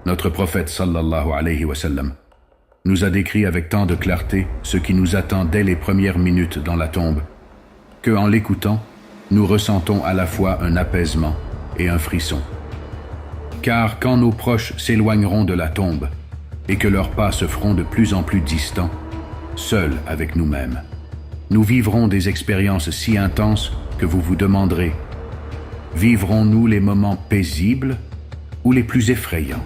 Notre prophète sallallahu alayhi wa sallam nous a décrit avec tant de clarté ce qui nous attend dès les premières minutes dans la tombe, que en l'écoutant, nous ressentons à la fois un apaisement et un frisson. Car quand nos proches s'éloigneront de la tombe et que leurs pas se feront de plus en plus distants, seuls avec nous-mêmes, nous vivrons des expériences si intenses que vous vous demanderez: vivrons-nous les moments paisibles ou les plus effrayants?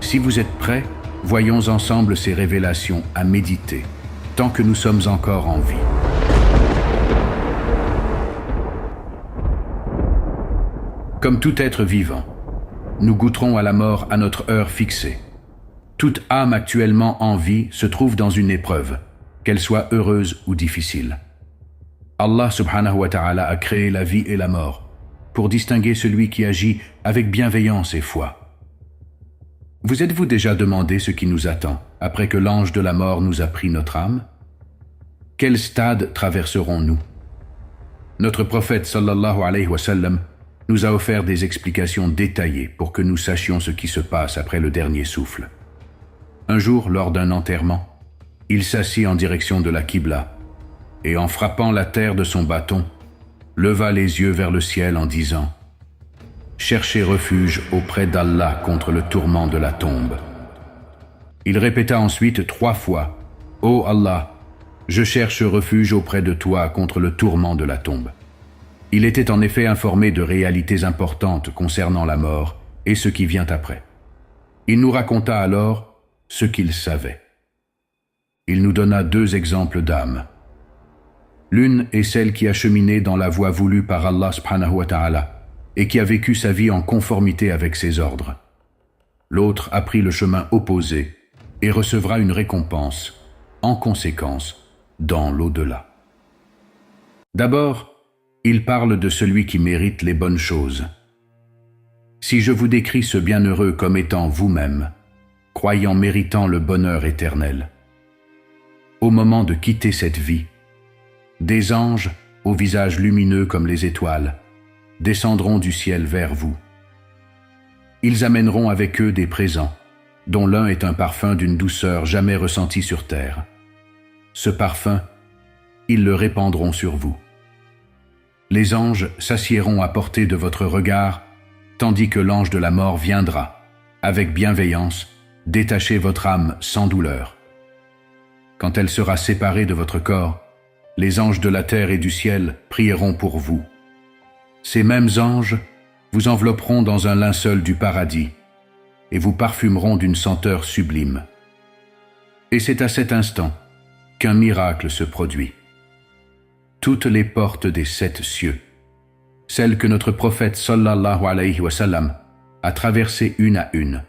Si vous êtes prêts, voyons ensemble ces révélations à méditer, tant que nous sommes encore en vie. Comme tout être vivant, nous goûterons à la mort à notre heure fixée. Toute âme actuellement en vie se trouve dans une épreuve, qu'elle soit heureuse ou difficile. Allah subhanahu wa ta'ala a créé la vie et la mort pour distinguer celui qui agit avec bienveillance et foi. Vous êtes-vous déjà demandé ce qui nous attend après que l'ange de la mort nous a pris notre âme? Quel stade traverserons-nous? Notre prophète sallallahu alayhi wa sallam nous a offert des explications détaillées pour que nous sachions ce qui se passe après le dernier souffle. Un jour, lors d'un enterrement, il s'assit en direction de la Qibla et en frappant la terre de son bâton, leva les yeux vers le ciel en disant: cherchez refuge auprès d'Allah contre le tourment de la tombe. Il répéta ensuite 3 fois: Ô Allah, je cherche refuge auprès de toi contre le tourment de la tombe. Il était en effet informé de réalités importantes concernant la mort et ce qui vient après. Il nous raconta alors ce qu'il savait. Il nous donna 2 exemples d'âmes. L'une est celle qui a cheminé dans la voie voulue par Allah subhanahu wa ta'ala et qui a vécu sa vie en conformité avec ses ordres. L'autre a pris le chemin opposé et recevra une récompense, en conséquence, dans l'au-delà. D'abord, il parle de celui qui mérite les bonnes choses. Si je vous décris ce bienheureux comme étant vous-même, croyant méritant le bonheur éternel, au moment de quitter cette vie, des anges, au visage lumineux comme les étoiles, descendront du ciel vers vous. Ils amèneront avec eux des présents, dont l'un est un parfum d'une douceur jamais ressentie sur terre. Ce parfum, ils le répandront sur vous. Les anges s'assiéront à portée de votre regard, tandis que l'ange de la mort viendra, avec bienveillance, détacher votre âme sans douleur. Quand elle sera séparée de votre corps, les anges de la terre et du ciel prieront pour vous. Ces mêmes anges vous envelopperont dans un linceul du paradis et vous parfumeront d'une senteur sublime. Et c'est à cet instant qu'un miracle se produit. Toutes les portes des 7 cieux, celles que notre prophète sallallahu alayhi wa sallam a traversées une à une,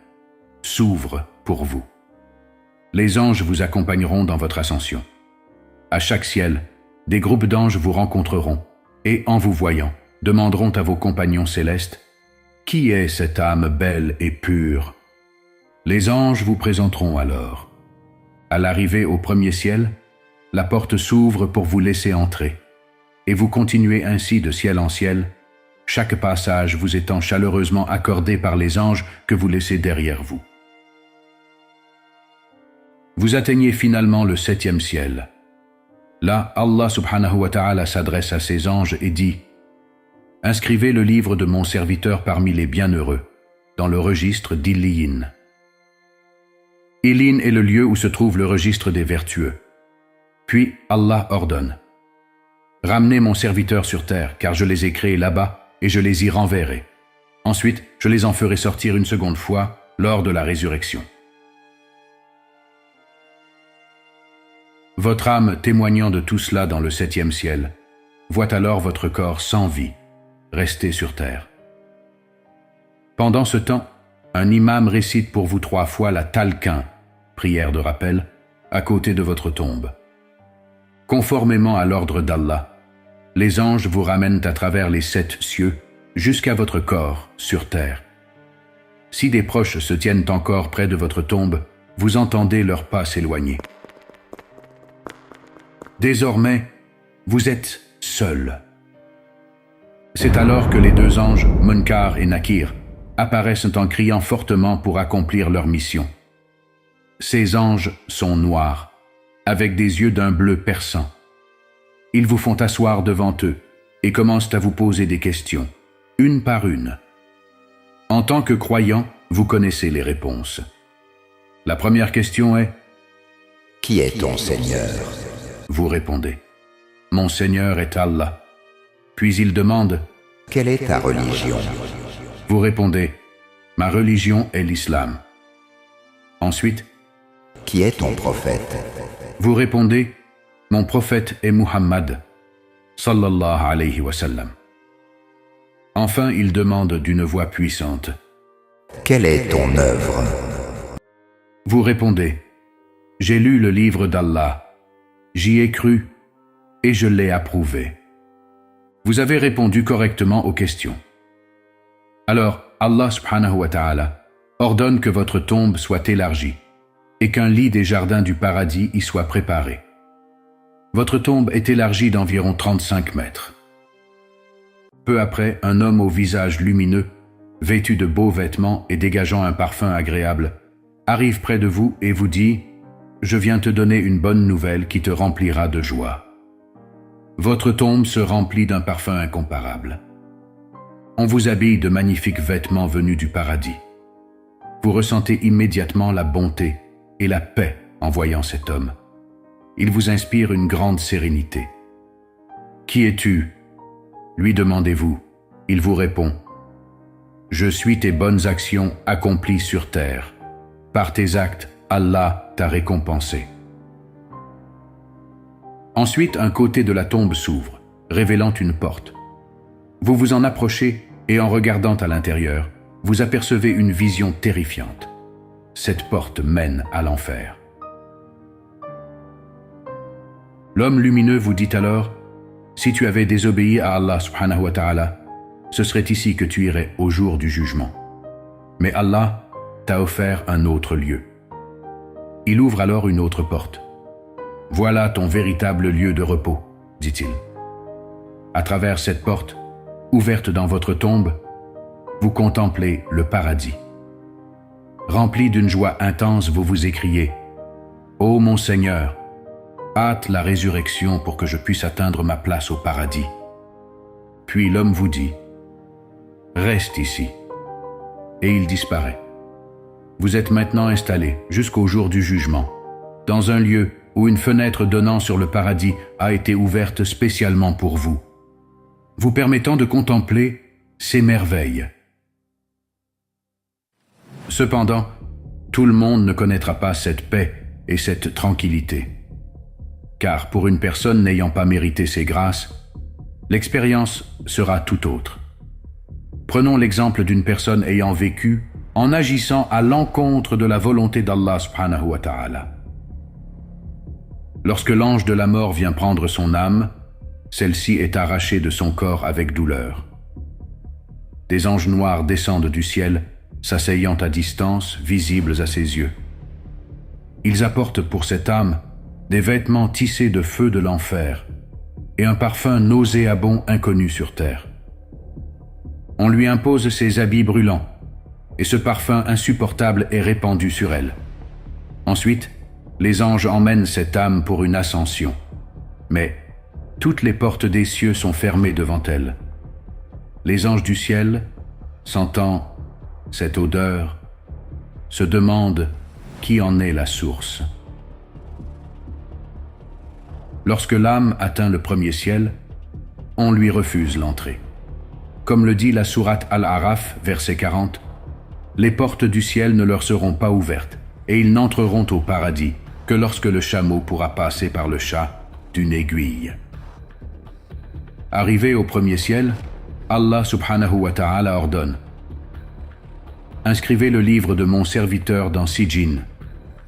s'ouvrent pour vous. Les anges vous accompagneront dans votre ascension. À chaque ciel, des groupes d'anges vous rencontreront et, en vous voyant, demanderont à vos compagnons célestes: qui est cette âme belle et pure? Les anges vous présenteront alors. À l'arrivée au premier ciel, la porte s'ouvre pour vous laisser entrer, et vous continuez ainsi de ciel en ciel, chaque passage vous étant chaleureusement accordé par les anges que vous laissez derrière vous. Vous atteignez finalement le 7e ciel. Là, Allah subhanahu wa ta'ala s'adresse à ses anges et dit: inscrivez le livre de mon serviteur parmi les bienheureux, dans le registre d'Illiyin. Illiyin est le lieu où se trouve le registre des vertueux. Puis Allah ordonne: ramenez mon serviteur sur terre, car je les ai créés là-bas et je les y renverrai. Ensuite, je les en ferai sortir une seconde fois lors de la résurrection. Votre âme témoignant de tout cela dans le 7e ciel, voit alors votre corps sans vie, resté sur terre. Pendant ce temps, un imam récite pour vous 3 fois la talqin, prière de rappel, à côté de votre tombe. Conformément à l'ordre d'Allah, les anges vous ramènent à travers les 7 cieux jusqu'à votre corps sur terre. Si des proches se tiennent encore près de votre tombe, vous entendez leurs pas s'éloigner. Désormais, vous êtes seul. C'est alors que les 2 anges, Munkar et Nakir, apparaissent en criant fortement pour accomplir leur mission. Ces anges sont noirs, avec des yeux d'un bleu perçant. Ils vous font asseoir devant eux et commencent à vous poser des questions, une par une. En tant que croyant, vous connaissez les réponses. La première question est « Qui est ton Seigneur ?» Vous répondez « Mon Seigneur est Allah ». Puis il demande « Quelle est ta religion ?» Vous répondez « Ma religion est l'islam ». Ensuite « Qui est ton prophète ?» Vous répondez « Mon prophète est Muhammad, sallallahu alayhi wa sallam ». Enfin, il demande d'une voix puissante « Quelle est ton œuvre ?» Vous répondez « J'ai lu le livre d'Allah, j'y ai cru et je l'ai approuvé ». Vous avez répondu correctement aux questions. Alors, Allah subhanahu wa ta'ala ordonne que votre tombe soit élargie et qu'un lit des jardins du paradis y soit préparé. Votre tombe est élargie d'environ 35 mètres. Peu après, un homme au visage lumineux, vêtu de beaux vêtements et dégageant un parfum agréable, arrive près de vous et vous dit « Je viens te donner une bonne nouvelle qui te remplira de joie. » Votre tombe se remplit d'un parfum incomparable. On vous habille de magnifiques vêtements venus du paradis. Vous ressentez immédiatement la bonté et la paix en voyant cet homme. Il vous inspire une grande sérénité. « Qui es-tu » lui demandez-vous. Il vous répond « Je suis tes bonnes actions accomplies sur terre. Par tes actes, Allah t'a récompensé. » Ensuite, un côté de la tombe s'ouvre, révélant une porte. Vous vous en approchez et en regardant à l'intérieur, vous apercevez une vision terrifiante. Cette porte mène à l'enfer. L'homme lumineux vous dit alors « Si tu avais désobéi à Allah subhanahu wa ta'ala, ce serait ici que tu irais au jour du jugement. Mais Allah t'a offert un autre lieu. » Il ouvre alors une autre porte. « Voilà ton véritable lieu de repos, dit-il. À travers cette porte, ouverte dans votre tombe, vous contemplez le paradis. Rempli d'une joie intense, vous vous écriez « Ô mon Seigneur, hâte la résurrection pour que je puisse atteindre ma place au paradis. » Puis l'homme vous dit « Reste ici. » Et il disparaît. Vous êtes maintenant installé jusqu'au jour du jugement, dans un lieu où une fenêtre donnant sur le paradis a été ouverte spécialement pour vous, vous permettant de contempler ces merveilles. Cependant, tout le monde ne connaîtra pas cette paix et cette tranquillité. Car pour une personne n'ayant pas mérité ces grâces, l'expérience sera tout autre. Prenons l'exemple d'une personne ayant vécu en agissant à l'encontre de la volonté d'Allah subhanahu wa ta'ala. Lorsque l'ange de la mort vient prendre son âme, celle-ci est arrachée de son corps avec douleur. Des anges noirs descendent du ciel, s'asseyant à distance, visibles à ses yeux. Ils apportent pour cette âme des vêtements tissés de feu de l'enfer et un parfum nauséabond inconnu sur terre. On lui impose ses habits brûlants et ce parfum insupportable est répandu sur elle. Ensuite, les anges emmènent cette âme pour une ascension, mais toutes les portes des cieux sont fermées devant elle. Les anges du ciel, sentant cette odeur, se demandent qui en est la source. Lorsque l'âme atteint le premier ciel, on lui refuse l'entrée. Comme le dit la sourate Al-Araf, verset 40, « Les portes du ciel ne leur seront pas ouvertes, et ils n'entreront au paradis que lorsque le chameau pourra passer par le chat d'une aiguille. » Arrivé au premier ciel, Allah subhanahu wa ta'ala ordonne « Inscrivez le livre de mon serviteur dans Sijin,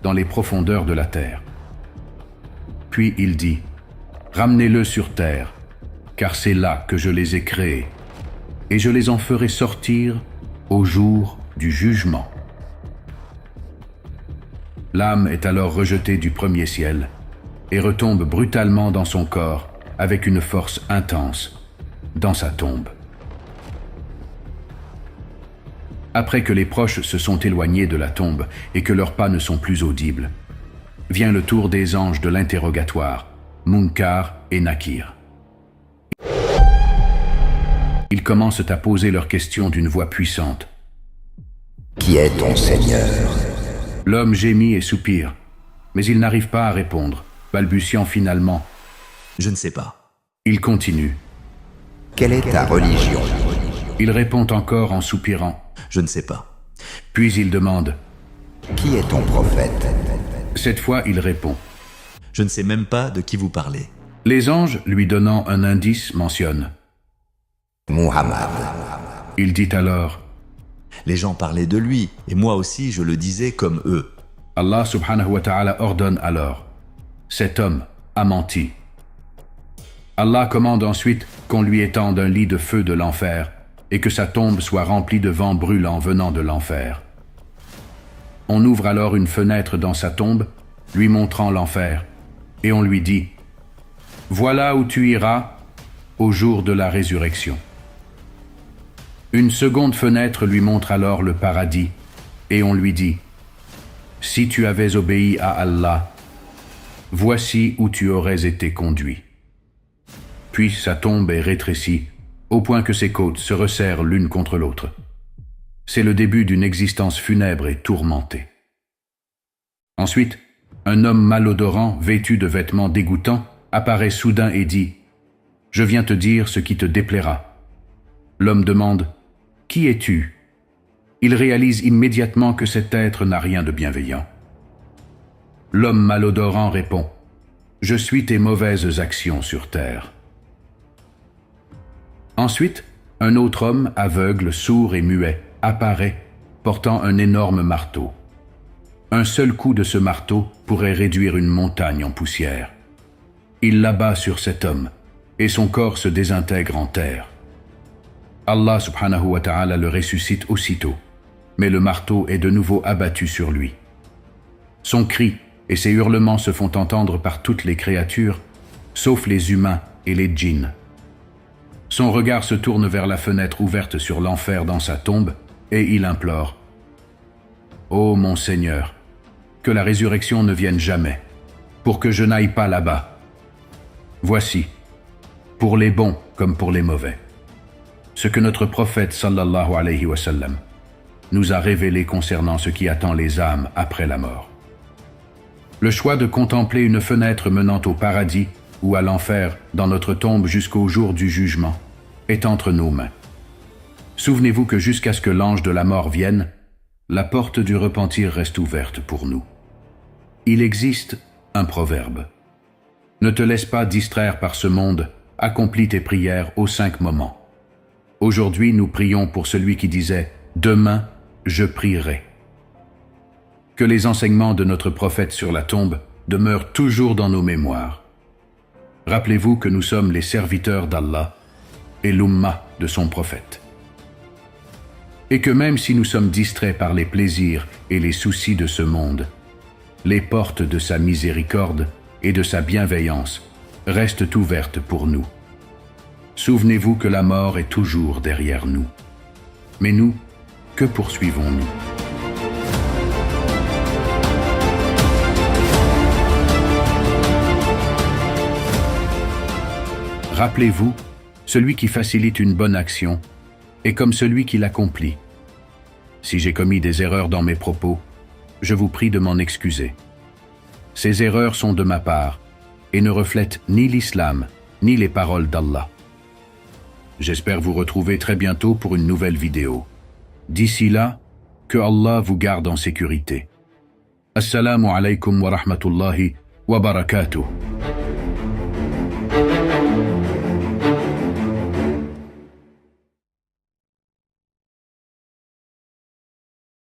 dans les profondeurs de la terre. » Puis il dit « Ramenez-le sur terre, car c'est là que je les ai créés, et je les en ferai sortir au jour du jugement. » L'âme est alors rejetée du premier ciel et retombe brutalement dans son corps avec une force intense dans sa tombe. Après que les proches se sont éloignés de la tombe et que leurs pas ne sont plus audibles, vient le tour des anges de l'interrogatoire, Munkar et Nakir. Ils commencent à poser leurs questions d'une voix puissante. Qui est ton Seigneur? L'homme gémit et soupire, mais il n'arrive pas à répondre, balbutiant finalement. Je ne sais pas. Il continue. Quelle est ta religion? Il répond encore en soupirant. Je ne sais pas. Puis il demande. Qui est ton prophète? Cette fois, il répond. Je ne sais même pas de qui vous parlez. Les anges, lui donnant un indice, mentionnent. Muhammad. Il dit alors. Les gens parlaient de lui, et moi aussi je le disais comme eux. Allah subhanahu wa ta'ala ordonne alors. Cet homme a menti. Allah commande ensuite qu'on lui étende un lit de feu de l'enfer et que sa tombe soit remplie de vent brûlant venant de l'enfer. On ouvre alors une fenêtre dans sa tombe, lui montrant l'enfer, et on lui dit « Voilà où tu iras au jour de la résurrection. » Une seconde fenêtre lui montre alors le paradis, et on lui dit « Si tu avais obéi à Allah, voici où tu aurais été conduit. » Puis sa tombe est rétrécie, au point que ses côtes se resserrent l'une contre l'autre. C'est le début d'une existence funèbre et tourmentée. Ensuite, un homme malodorant, vêtu de vêtements dégoûtants, apparaît soudain et dit « Je viens te dire ce qui te déplaira. » L'homme demande « Qui es-tu » Il réalise immédiatement que cet être n'a rien de bienveillant. L'homme malodorant répond « Je suis tes mauvaises actions sur terre. » Ensuite, un autre homme, aveugle, sourd et muet, apparaît, portant un énorme marteau. Un seul coup de ce marteau pourrait réduire une montagne en poussière. Il l'abat sur cet homme, et son corps se désintègre en terre. Allah subhanahu wa ta'ala le ressuscite aussitôt, mais le marteau est de nouveau abattu sur lui. Son cri et ses hurlements se font entendre par toutes les créatures, sauf les humains et les djinns. Son regard se tourne vers la fenêtre ouverte sur l'enfer dans sa tombe, et il implore « Ô mon Seigneur, que la résurrection ne vienne jamais, pour que je n'aille pas là-bas. Voici, pour les bons comme pour les mauvais, ce que notre prophète sallallahu alayhi wa sallam nous a révélé concernant ce qui attend les âmes après la mort. Le choix de contempler une fenêtre menant au paradis ou à l'enfer dans notre tombe jusqu'au jour du jugement est entre nos mains. Souvenez-vous que jusqu'à ce que l'ange de la mort vienne, la porte du repentir reste ouverte pour nous. Il existe un proverbe. Ne te laisse pas distraire par ce monde, accomplis tes prières aux 5 moments. Aujourd'hui, nous prions pour celui qui disait « Demain, je prierai ». Que les enseignements de notre prophète sur la tombe demeurent toujours dans nos mémoires. Rappelez-vous que nous sommes les serviteurs d'Allah et l'umma de son prophète. Et que même si nous sommes distraits par les plaisirs et les soucis de ce monde, les portes de sa miséricorde et de sa bienveillance restent ouvertes pour nous. Souvenez-vous que la mort est toujours derrière nous. Mais nous, que poursuivons-nous ? Rappelez-vous, celui qui facilite une bonne action est comme celui qui l'accomplit. Si j'ai commis des erreurs dans mes propos, je vous prie de m'en excuser. Ces erreurs sont de ma part et ne reflètent ni l'islam, ni les paroles d'Allah. J'espère vous retrouver très bientôt pour une nouvelle vidéo. D'ici là, que Allah vous garde en sécurité. Assalamu alaikum wa rahmatullahi wa barakatuh.